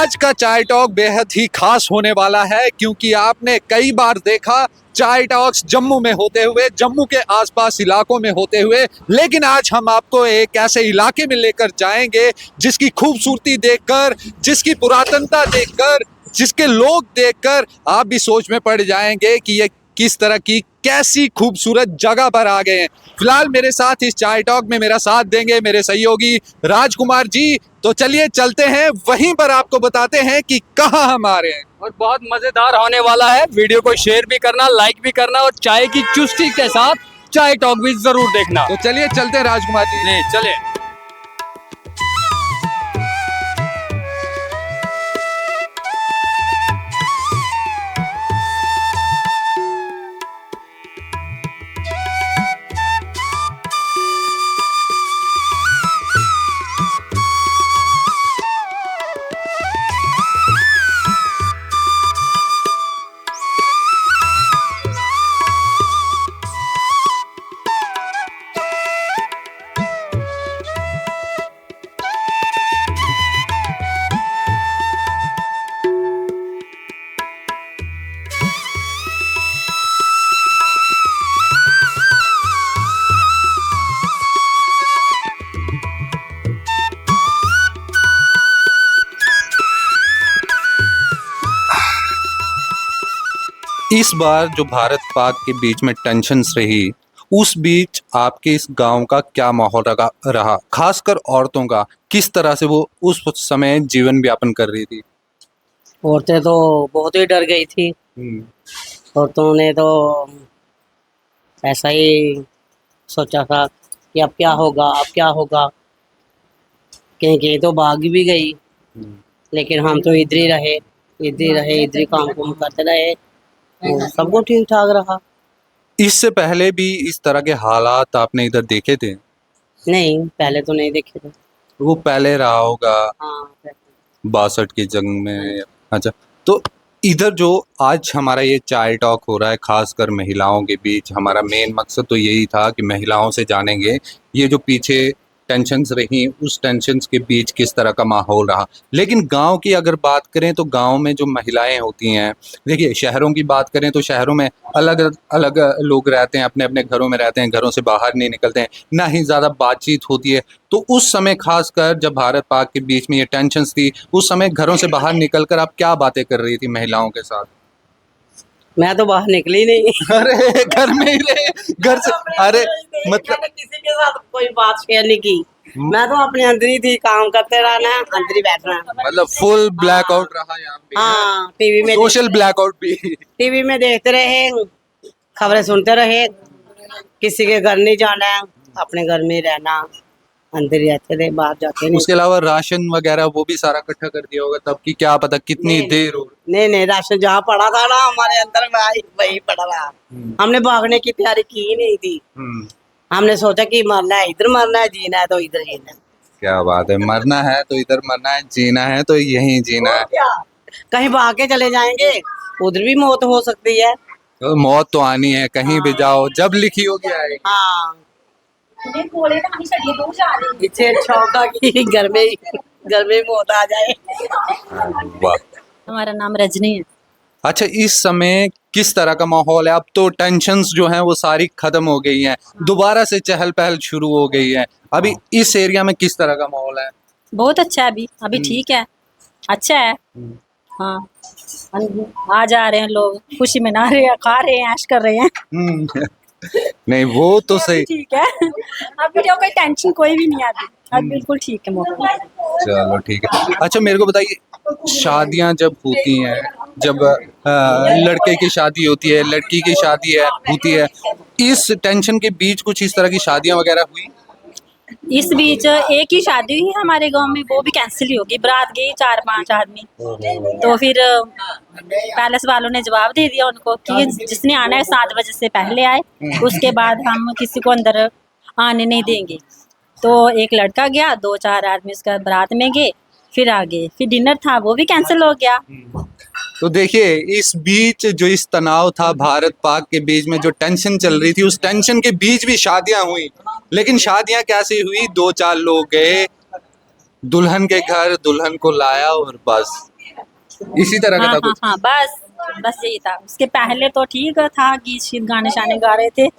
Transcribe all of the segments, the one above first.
आज का चाय टॉक बेहद ही खास होने वाला है क्योंकि आपने कई बार देखा चाय टॉक्स जम्मू में होते हुए, जम्मू के आसपास इलाकों में होते हुए, लेकिन आज हम आपको एक ऐसे इलाके में लेकर जाएंगे जिसकी खूबसूरती देखकर, जिसकी पुरातनता देखकर, जिसके लोग देखकर आप भी सोच में पड़ जाएंगे कि ये किस तरह की कैसी खूबसूरत जगह पर आ गए हैं। फिलहाल मेरे साथ इस चाय टॉक में मेरा साथ देंगे मेरे सहयोगी राजकुमार जी। तो चलिए चलते हैं, वहीं पर आपको बताते हैं कि कहाँ हम आ रहे हैं। और बहुत मजेदार होने वाला है। वीडियो को शेयर भी करना, लाइक भी करना और चाय की चुस्की के साथ चाय टॉक भी जरूर देखना। तो चलिए चलते हैं राजकुमार जी। चले। इस बार जो भारत पाक के बीच में टेंशन्स रही, उस बीच आपके इस गांव का क्या माहौल रहा, खासकर औरतों का, किस तरह से वो उस समय जीवन यापन कर रही थी? औरतें तो बहुत ही डर गई थी। औरतों ने तो ऐसा ही सोचा था कि अब क्या होगा, अब क्या होगा। कहीं तो भाग भी गई, लेकिन हम तो इधर ही रहे, इधर ही काम कुम करते रहे, तो सब कुछ ठीक ठाक रहा। इससे पहले भी इस तरह के हालात आपने इधर देखे थे? नहीं, पहले तो नहीं देखे थे। वो पहले रहा होगा हाँ, 62 की जंग में। अच्छा, तो इधर जो आज हमारा ये चाय टॉक हो रहा है, खासकर महिलाओं के बीच, हमारा मेन मकसद तो यही था कि महिलाओं से जानेंगे ये जो पीछे टेंशन्स रही, उस टेंशन्स के बीच किस तरह का माहौल रहा। लेकिन गांव की अगर बात करें तो गांव में जो महिलाएं होती हैं, देखिए शहरों की बात करें तो शहरों में अलग अलग लोग रहते हैं, अपने अपने घरों में रहते हैं, घरों से बाहर नहीं निकलते हैं, ना ही ज़्यादा बातचीत होती है। तो उस समय खासकर जब भारत पाक के बीच में ये टेंशन्स थी, उस समय घरों से बाहर निकलकर आप क्या बातें कर रही थी महिलाओं के साथ? मैं तो बाहर निकली नहीं। अरे घर में ही रहे, घर से। अरे मतलब मैंने किसी के साथ कोई बात शेयर नहीं की। मैं तो अपने अंदर ही थी, काम करते रहना, अंदर ही बैठना। मतलब फुल ब्लैकआउट रहा यहाँ पे। हाँ, टीवी में सोशल ब्लैकआउट भी। टीवी में देखते रहे, खबरें सुनते रहे, किसी के घर नहीं जाना, अपने घर में ही रहना, अंदर ही रहते थे, बाहर जाते नहीं। उसके अलावा राशन वगैरह वो भी सारा इकट्ठा कर दिया होगा तब की, क्या पता कितनी देर हो। नहीं, राशन जहाँ पड़ा था ना हमारे अंदर में वही पड़ा रहा। हमने भागने की तैयारी की ही नहीं थी। हमने सोचा कि मरना है इधर, मरना है, जीना है तो इधर जीना है। क्या बात है, मरना है तो इधर मरना है, जीना है तो यहीं जीना है। क्या कहीं भाग के चले जाएंगे, उधर भी मौत हो सकती है। तो मौत तो आनी है, कहीं भी जाओ, जब लिखी होगी आएगी। हाँ, इसे अच्छा होगा कि घर में ही मौत आ जाए। वाह। हमारा नाम रजनी है। अच्छा, इस समय किस तरह का माहौल है? अब तो टेंशन्स जो हैं वो सारी खत्म हो गई हैं, दोबारा से चहल पहल शुरू हो गई है। अभी इस एरिया में किस तरह का माहौल है? बहुत अच्छा है, अभी ठीक है, अच्छा है। हाँ, आ जा रहे हैं लोग, खुशी मना रहे हैं, खा रहे हैं, ऐश कर रहे हैं। नहीं वो तो सही। ठीक है, अभी तो कोई टेंशन कोई भी नहीं आती, अब बिल्कुल ठीक है मौका। चलो ठीक है। अच्छा मेरे को बताइए, शादियां जब होती हैं, जब लड़के की शादी होती है, लड़की की शादी है होती है, इस टेंशन के बीच कुछ इस तरह की शादियां वगैरह हुई? इस बीच एक ही शादी हुई हमारे गांव में, वो भी कैंसिल ही होगी। बारात गई 4-5 आदमी, तो फिर पैलेस वालों ने जवाब दे दिया उनको कि जिसने आना है 7 बजे से पहले आए, उसके बाद हम किसी को अंदर आने नहीं देंगे। तो एक लड़का गया, 2-4 आदमी उसका बारात में गए, फिर आगे फिर डिनर था वो भी कैंसिल हो गया। तो देखिए इस बीच जो इस तनाव था भारत पाक के बीच में, जो टेंशन चल रही थी, उस टेंशन के बीच भी शादियां हुई। लेकिन शादियां कैसे हुई? 2-4 लोग गए दुल्हन के घर, दुल्हन को लाया और बस इसी तरह का हाँ था हाँ कुछ? हाँ, बस यही था। उसके पहले तो ठीक था, गीत शीत गाने शाने गा रहे थे।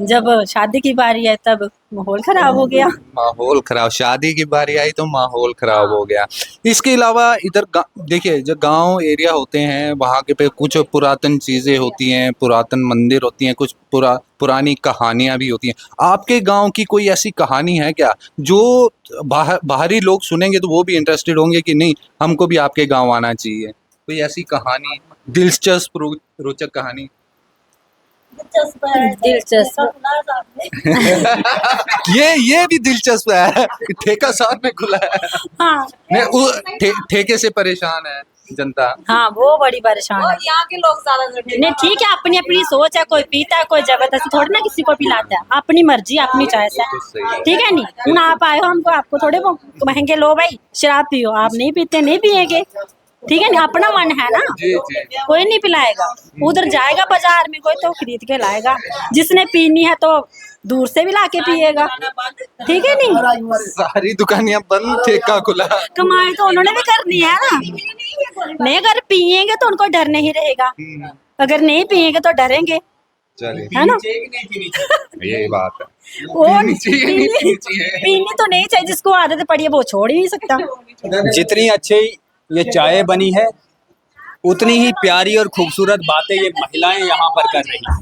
जब शादी की बारी है तब माहौल खराब हो गया। माहौल खराब, शादी की बारी आई तो माहौल खराब हो गया। इसके अलावा इधर देखिए, जो गांव एरिया होते हैं वहाँ के पे कुछ पुरातन चीजें होती हैं, पुरातन मंदिर होती हैं, कुछ पुरानी कहानियां भी होती हैं। आपके गांव की कोई ऐसी कहानी है क्या जो बाहरी लोग सुनेंगे तो वो भी इंटरेस्टेड होंगे कि नहीं, हमको भी आपके गांव आना चाहिए? कोई ऐसी कहानी, दिलचस्प रोचक कहानी? दिलचस्प। ये भी दिलचस्प है। ठेका साथ में खुला है। हाँ नहीं, ठेके से परेशान है जनता। हाँ, वो बड़ी परेशान है। यहाँ के लोग ज्यादा नहीं ठीक है, अपनी अपनी सोच है, कोई पीता है, कोई जबरदस्ती थोड़ी ना किसी को पिलाता है। अपनी मर्जी, अपनी चॉइस है, ठीक है। नहीं हूँ आप आए हो, हमको आपको थोड़े महंगे लो भाई शराब पियो, आप नहीं पीते नहीं पिएंगे, ठीक है। नहीं अपना मन है ना, जी जी। कोई नहीं पिलाएगा। उधर जाएगा बाजार में कोई तो खरीद के लाएगा, जिसने पीनी है तो दूर से भी लाके पिएगा, ठीक है। नहीं सारी दुकानियां बंद, ठेका खुला। कमाई तो उन्होंने भी करनी है ना। नहीं अगर पिएंगे तो उनको डर नहीं रहेगा, अगर नहीं पिएंगे तो डरेंगे, चलिए, है ना। यही बात है। वो पीनी चाहिए, नहीं पीनी चाहिए। पीनी तो नहीं चाहिए, जिसको आदत पड़ी है वो छोड़ ही नहीं सकता। जितनी अच्छी ये चाय बनी है, उतनी ही प्यारी और खूबसूरत बातें ये महिलाएं यहाँ पर कर रही हैं।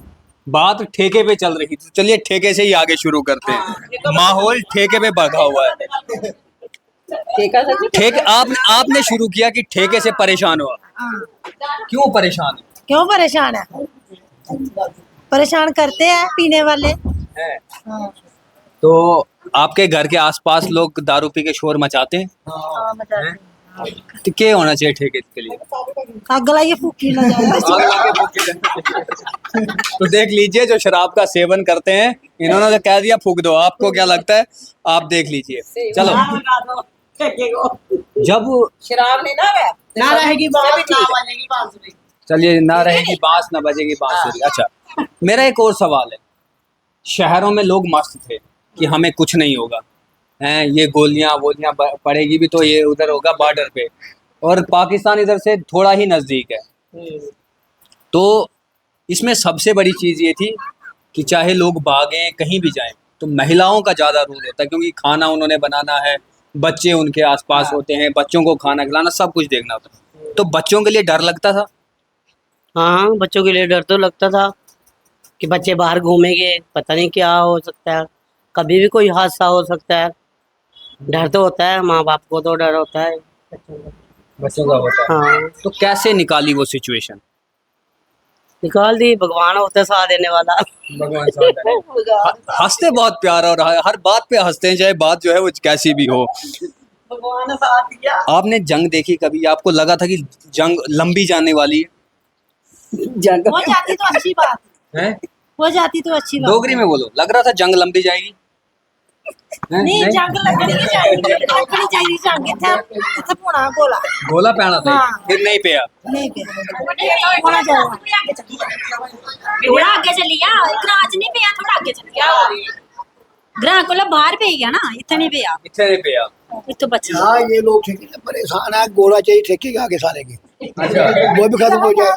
बात ठेके पे चल रही थी, चलिए ठेके से ही आगे शुरू करते हैं। माहौल ठेके पे बढ़ा हुआ है। ठेके आपने शुरू किया कि ठेके से परेशान हुआ, क्यों परेशान क्यों परेशान है? परेशान करते हैं पीने वाले। है? तो आपके घर के आसपास लोग दारू पी के शोर मचाते हैं? तो क्या होना चाहिए ठेके के लिए? अगला ये फूकी ना जाए। तो देख लीजिए, जो शराब का सेवन करते हैं इन्होंने तो कह दिया फूक दो। आपको क्या लगता है? आप देख लीजिए। चलो, जब शराब नहीं ना रहेगी बांसुरी। चलिए, ना रहेगी बांस ना बजेगी बांसुरी। अच्छा, मेरा एक और सवाल है। शहरों में लोग मस्त थे कि हमें कुछ नहीं होगा, हैं ये गोलियां वोलियां पड़ेगी भी तो ये उधर होगा बॉर्डर पे, और पाकिस्तान इधर से थोड़ा ही नज़दीक है। तो इसमें सबसे बड़ी चीज़ ये थी कि चाहे लोग भागें कहीं भी जाएं तो महिलाओं का ज़्यादा रोल होता है, क्योंकि खाना उन्होंने बनाना है, बच्चे उनके आसपास होते हैं, बच्चों को खाना खिलाना, सब कुछ देखना होता है। तो बच्चों के लिए डर लगता था? हाँ, बच्चों के लिए डर तो लगता था कि बच्चे बाहर घूमेंगे, पता नहीं क्या हो सकता है, कभी भी कोई हादसा हो सकता है। डर तो होता है, माँ बाप को तो डर होता है। बच्चों का होता है। हाँ, तो कैसे निकाली वो सिचुएशन? निकाल दी, भगवान होता है साथ देने वाला। भगवान साथ है। हंसते बहुत प्यारा, और हर बात पे हंसते हैं, चाहे बात जो है वो कैसी भी हो। भगवान ने साथ दिया। आपने जंग देखी कभी? आपको लगा था कि जंग लंबी जाने वाली है? हो जाती तो अच्छी बात हैं? हो जाती तो अच्छी बात। डोगरी में बोलो, लग रहा था जंग लंबी जाएगी? हैं? नहीं जंग लगनी चाहिए, लगनी चाहिए जंग। इत्थे पुणा गोला गोला पहना था, हाँ। फिर नहीं पिया। नहीं पे होना चाहिए। थोड़ा आगे चलिया, ग्राज नहीं पिया, थोड़ा आगे चलिया। ग्राह को बाहर पे गया ना, इतने नहीं पिया, इतने नहीं पिया। तो बच्चा हाँ, ये लोग ठेके से परेशान है। गोला चाहिए ठेके के आगे सारे के, अच्छा, वो भी खत्म हो जाए,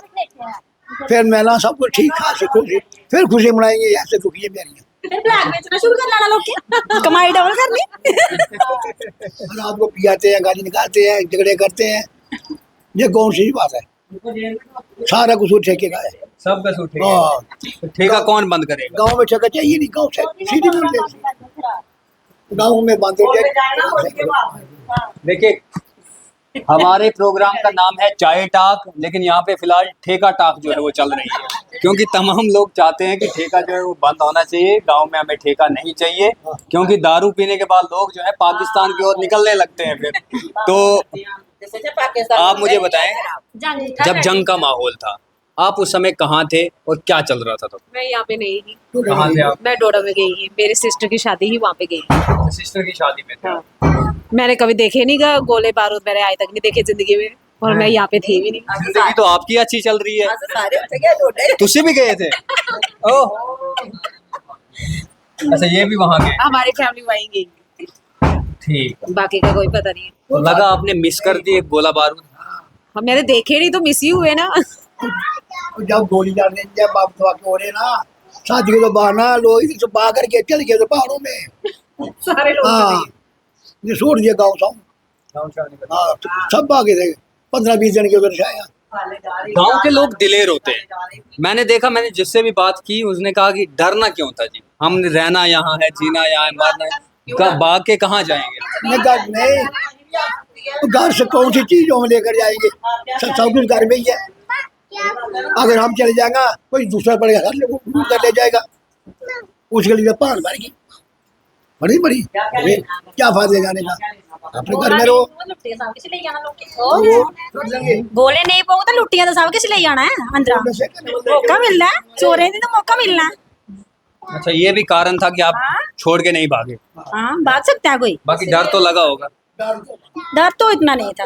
फिर मेला सब कुछ ठीक खास खुशी, फिर खुशी मनाएंगे। ऐसे दुखी है मेरी। फिर ब्लैक बेचना शुरू कर लाना लोग के, कमाई डबल करनी। रात को पियाते हैं, गाली निकालते हैं, झगड़े करते हैं। ये कौन सी बात है? सारा कुछ ठेके का है। सब का सूट हाँ, तो ठेका कौन बंद करेगा? गाँव में ठेका चाहिए नहीं, गाँव से सीधी बोल दे, गाँव में बंद हो जाए। देखिए, हमारे प्रोग्राम का नाम है चाय टाक, लेकिन यहाँ पे फिलहाल ठेका टाक जो है वो चल रही है, क्योंकि तमाम लोग चाहते हैं कि ठेका जो है वो बंद होना चाहिए। गांव में हमें ठेका नहीं चाहिए, क्योंकि दारू पीने के बाद लोग जो है पाकिस्तान की ओर निकलने लगते हैं फिर। तो आप मुझे बताएं, जब जंग का माहौल था, आप उस समय कहाँ थे और क्या चल रहा था? तो मैं यहाँ पे नहीं थी, कहाँ थे आप? मैं डोडा में गई थी, मेरी सिस्टर की शादी ही वहाँ पे गई। सिस्टर की शादी में थे। हाँ, मैंने कभी देखे नहीं गा गोले बारूद, मैंने आज तक नहीं देखे जिंदगी में, और मैं यहाँ पे थी भी नहीं। जिंदगी तो आपकी अच्छी चल रही है। तुझसे भी गए थे? ओह, अच्छा, ये भी वहाँ गए? हमारी फैमिली वहीं गई, ठीक, बाकी का कोई पता नहीं है। तो लगा आपने मिस कर दिए गोला बारूद? हम मैंने देखे नहीं तो मिस ही हुए ना। जब गोली चलने जब बाप दवा के हो रहे ना शादी के तो बहाना लोग इधर से भाग करके चल गए तो पहाड़ों में। सारे लोग हाँ ये छोड़ दिया गाँव सब। हाँ सब भागे थे 15-20 जन के उधर से आया। गांव के लोग दिलेर होते हैं। मैंने देखा, मैंने जिससे भी बात की उसने कहा कि डरना क्यों था जी, हम रहना यहाँ है, जीना यहाँ है, मरना है, भाग के कहाँ जाएंगे। नहीं तो घर से कौन सी चीज हम लेकर जाएंगे, सब कुछ घर में ही है। अगर हम चले जाएंगे कोई दूसरा पड़ेगा घर लूट कर ले जाएगा, उसके लिए पान भर की बड़ी बड़ी क्या फायदा जाने का, अपने घर में रहो। गोले नहीं पाओ तो लुट्टियां तो सब किस ले जाना है अंदर, मौका मिलना है चोरे दी तो मौका मिलना है। अच्छा ये भी कारण था कि आप छोड़ के नहीं भागे। हाँ भाग सकता है कोई, बाकी डर तो लगा होगा। डर तो इतना नहीं था,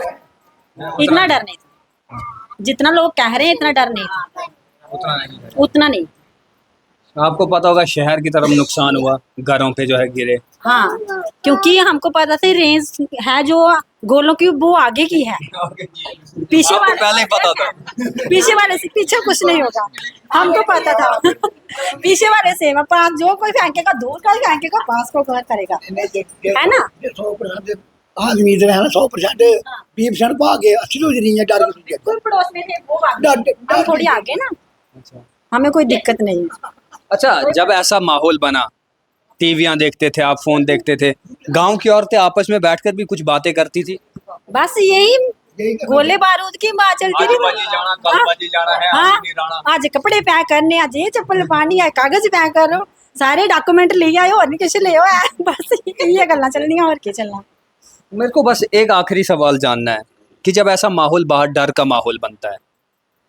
इतना डर नहीं था जितना लोग कह रहे हैं, इतना डर नहीं था, उतना नहीं। आपको पता होगा शहर की तरफ नुकसान हुआ, घरों पे जो है गिरे। हाँ क्योंकि हमको पता था रेंज है जो गोलों की वो आगे की है, पीछे आपको वाले पहले ही पता था। पीछे वाले से पीछे कुछ नहीं होगा, हमको पता था। पीछे वाले से पास जो कोई फेंकेगा दूर का फेंकेगा, पास को कौन करेगा, है ना। 100% आदमी इधर है ना 100% 20% भागे 80 लोग नहीं है डर के। कोई पड़ोस में थे वो आगे, हम थोड़ी आगे ना, हमें कोई दिक्कत नहीं। अच्छा जब ऐसा माहौल बना, टीवियां देखते थे आप, फोन देखते थे, गांव की औरतें आपस में बैठकर भी कुछ बातें करती थी। बस यही गोले बारूद की बात चलती थी। हाँ आज कपड़े पैक करने, आज ये चप्पल पानी है, कागज पैक करो, सारे डॉक्यूमेंट ले आए और नहीं कुछ ले आए, बस ये गल्ला चलनी और क्या चलना। मेरे को बस एक आखिरी सवाल जानना है कि जब ऐसा माहौल, बाहर डर का माहौल बनता है,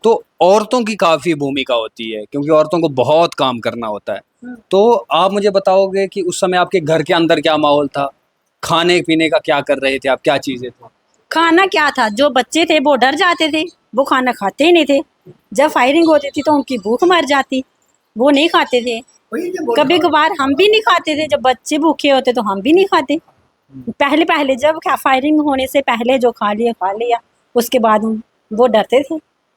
तो औरतों की काफ़ी भूमिका होती है, क्योंकि औरतों को बहुत काम करना होता है। तो आप मुझे बताओगे कि उस समय आपके घर के अंदर क्या माहौल था, खाने पीने का क्या कर रहे थे आप, क्या चीज़ें थी? खाना क्या था, जो बच्चे थे वो डर जाते थे, वो खाना खाते ही नहीं थे। जब फायरिंग होती थी तो उनकी भूख मर जाती, वो नहीं खाते थे। कभी कभार हम भी नहीं खाते थे, जब बच्चे भूखे होते तो हम भी नहीं खाते। पहले पहले जब फायरिंग होने से पहले जो खा लिया, उसके बाद वो डरते थे।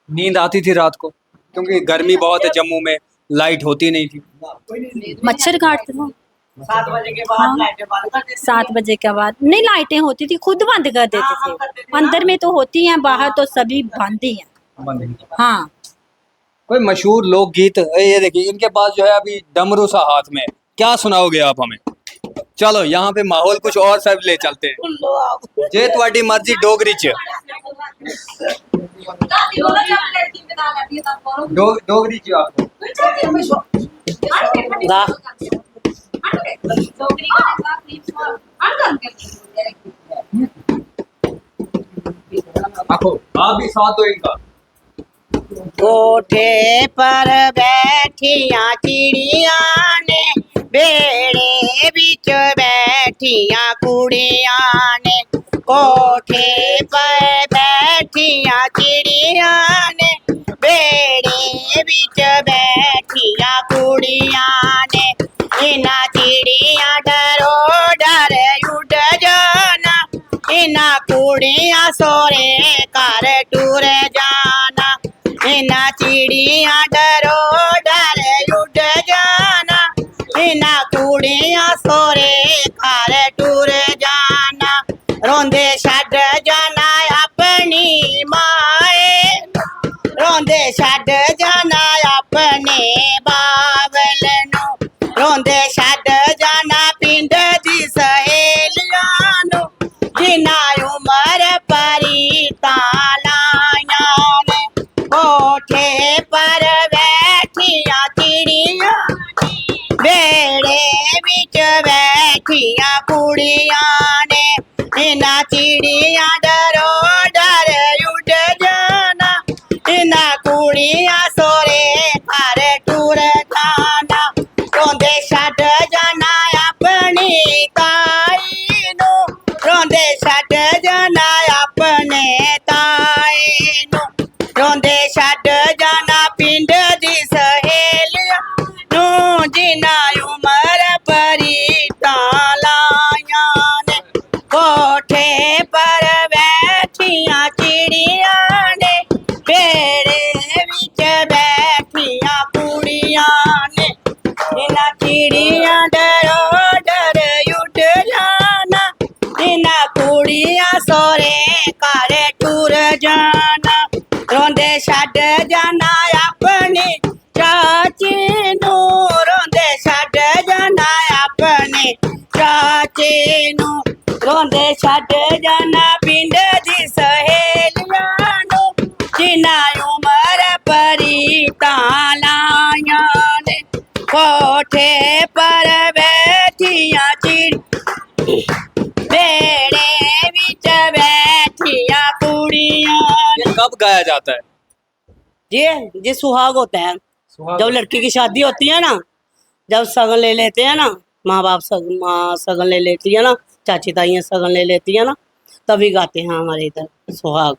नींद आती थी रात को, क्योंकि गर्मी बहुत है जम्मू में, लाइट होती नहीं थी। मच्छर काटते थे 7 बजे के बाद। हाँ, 7 बजे के बाद नहीं लाइटें होती थी, खुद बंद कर देते थे। अंदर में तो होती हैं, बाहर तो सभी बंद ही हैं। हाँ कोई मशहूर लोकगीत, ये देखिए इनके पास जो है अभी डमरू सा हाथ में, क्या सुनाओगे आप हमें? चलो यहाँ पे माहौल कुछ और सब ले चलते हैं। जे तुम्हारी मर्जी डोगरी च डोगरी च आखो आप भी साथ दो इनका। कोठे पर बैठिया चिड़िया ने, बेड़े बिच बैठिया कुड़िया ने, कोठे पर बैठिया चिड़िया ने, बेड़े बिच बैठिया कुड़िया ने, इना चिड़िया डरो डर उड़ जाना, इना कुड़िया सोरे कर टूर जाना, इना चिड़िया डरो डर उड़ जाना, इना कुड़िया सोरे घर टूर जाना, रोंदे छड़ जाना अपनी माए, रोंदे छड़ जाना अपने बावल नू, रोंदे छड़ जाना पिंड दी सहेलियां नू, जिना उमर परी तालायां ने, कोठे पर बैठिया चिड़िया, बेड़े बिच बैठिया कुड़िया ने, इना चिड़िया डरो डर उड़ जाना, इना कुड़िया सोरे घर टूर ਛੱਡ ਜਾਣਾ ਪਿੰਡ ਦੀ ਸਹੇਲੀਆਂ ਨੂੰ ਜਿਨ੍ਹਾਂ ਉਮਰ ਪਰੀ ਤਾਂ ਲਾਈਆਂ ਨੇ ਕੋਠੇ ਪਰ ਬੈਠੀਆਂ ਚਿੜ बेड़े विच बैठिया कुड़ियां। ये कब गाया जाता है? ये सुहाग होता है। जब लड़की की शादी होती है ना, जब सगन ले लेते हैं ना, माँ बाप माँ सगन ले लेती है ना, चाची ताइयाँ सगन ले लेती है ना, तभी गाते हैं हमारे इधर सुहाग।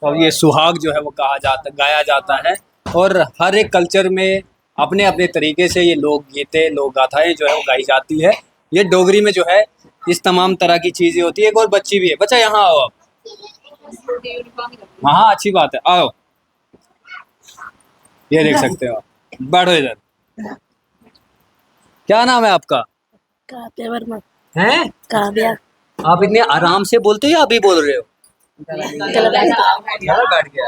और ये सुहाग जो है वो गाया जाता है और हर एक कल्चर में अपने अपने तरीके से ये लोक गीतें लोक गाथाएं जो है वो गाई जाती है। ये डोगरी में जो है इस तमाम तरह की चीजें होती है। एक और बच्ची भी है, बच्चा यहाँ आओ आप। हाँ अच्छी बात है, आओ ये देख सकते हो, बैठो इधर। क्या नाम है आपका? काव्या वर्मा। हैं? काव्या। आप इतने आराम से बोलते हो या अभी बोल रहे हो? गला बैठ गया।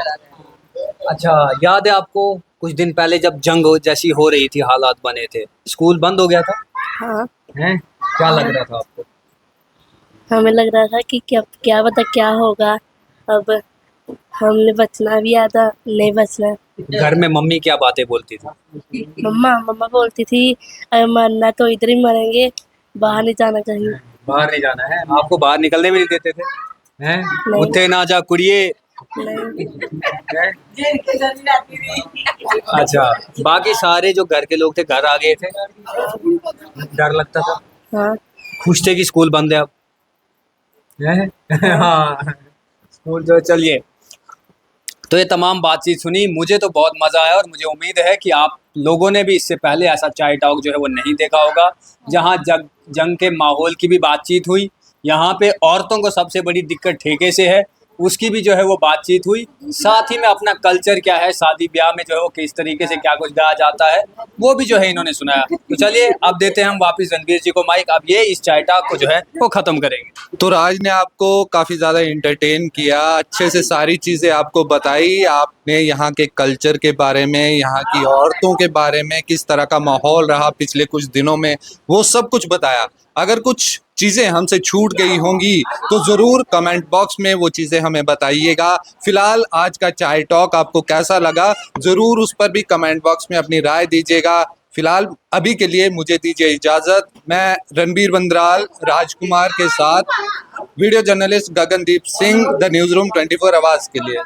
अच्छा, याद है आपको कुछ दिन पहले जब जंग जैसी हो रही थी, हालात बने थे, स्कूल बंद हो गया था? हाँ, हैं? क्या लग रहा था आपको? हमें लग रहा था कि क्या पता क्या होगा। अब हमने बचना भी आता, नहीं बचना। घर में मम्मी क्या बातें बोलती थी? मम्मा बोलती थी अगर मरना तो इधर ही मरेंगे, बाहर नहीं जाना कहीं। बाहर नहीं जाना है? आपको बाहर निकलने भी नहीं देते थे? हैं? नहीं। उत्थे ना जा कुड़िए। नहीं। हैं? अच्छा, बाकी सारे जो घर के लोग थे घर आ गए थे? डर लगता था? हाँ, खुश थे कि स्कूल बंद है अब? हैं? हाँ, स्कूल जो चलिए। तो ये तमाम बातचीत सुनी, मुझे तो बहुत मज़ा आया और मुझे उम्मीद है कि आप लोगों ने भी इससे पहले ऐसा चाय टॉक जो है वो नहीं देखा होगा, जहाँ जंग के माहौल की भी बातचीत हुई। यहाँ पे औरतों को सबसे बड़ी दिक्कत ठेके से है, उसकी भी जो है वो बातचीत हुई। साथ ही में अपना कल्चर क्या है, शादी ब्याह में जो है वो किस तरीके से क्या कुछ गाया जाता है, वो भी जो है इन्होंने सुनाया। तो चलिए अब देते हैं हम वापस रणबीर जी को माइक। अब ये इस चाय टॉक को जो है वो ख़त्म करेंगे। तो राज ने आपको काफ़ी ज़्यादा इंटरटेन किया, अच्छे से सारी चीज़ें आपको बताई। आपने यहाँ के कल्चर के बारे में, यहाँ की औरतों के बारे में, किस तरह का माहौल रहा पिछले कुछ दिनों में, वो सब कुछ बताया। अगर कुछ चीज़ें हमसे छूट गई होंगी तो ज़रूर कमेंट बॉक्स में वो चीज़ें हमें बताइएगा। फिलहाल आज का चाय टॉक आपको कैसा लगा, ज़रूर उस पर भी कमेंट बॉक्स में अपनी राय दीजिएगा। फिलहाल अभी के लिए मुझे दीजिए इजाज़त। मैं रणबीर बंदराल राजकुमार के साथ video journalist Gagandeep Singh, the news room 24 आवाज़ के लिए।